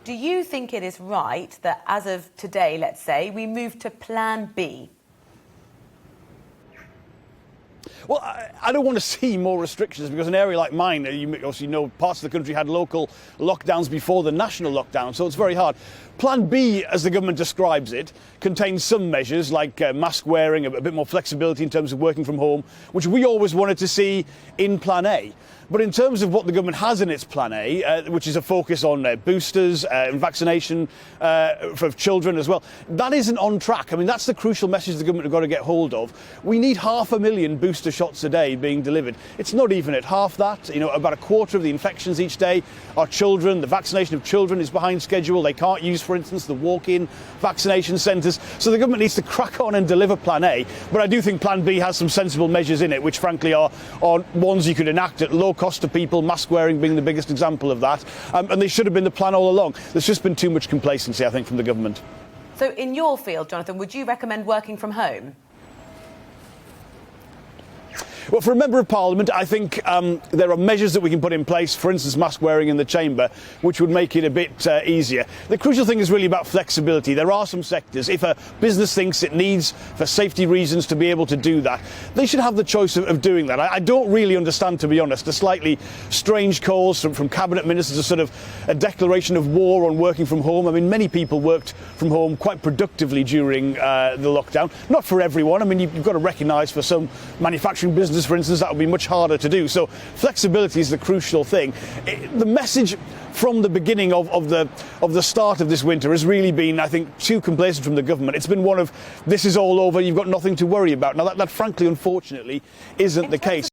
Do you think it is right that as of today, let's say, we move to Plan B? Well, I don't want to see more restrictions because an area like mine, you obviously know, parts of the country had local lockdowns before the national lockdown, so it's very hard. Plan B, as the government describes it, contains some measures like mask wearing, a bit more flexibility in terms of working from home, which we always wanted to see in Plan A. But in terms of what the government has in its Plan A, which is a focus on boosters and vaccination for children as well, that isn't on track. I mean, that's the crucial message the government have got to get hold of. We need 500,000 booster shots a day being delivered. It's not even at half that. You know, about a quarter of the infections each day are children. The vaccination of children is behind schedule. They can't use, for instance, the walk-in vaccination centres. So the government needs to crack on and deliver Plan A. But I do think Plan B has some sensible measures in it, which frankly are ones you could enact at low cost to people, mask wearing being the biggest example of that. And they should have been the plan all along. There's just been too much complacency, I think, from the government. So in your field, Jonathan, would you recommend working from home? Well, for a Member of Parliament, I think there are measures that we can put in place, for instance, mask wearing in the chamber, which would make it a bit easier. The crucial thing is really about flexibility. There are some sectors, if a business thinks it needs, for safety reasons, to be able to do that, they should have the choice of doing that. I don't really understand, to be honest, the slightly strange calls from cabinet ministers, a sort of a declaration of war on working from home. I mean, many people worked from home quite productively during the lockdown. Not for everyone. I mean, you've got to recognise for some manufacturing business, for instance, that would be much harder to do. So flexibility is the crucial thing. The message from the beginning of the start of this winter has really been, I think, too complacent from the government. It's been one of, this is all over, you've got nothing to worry about. Now, that frankly, unfortunately, isn't the case.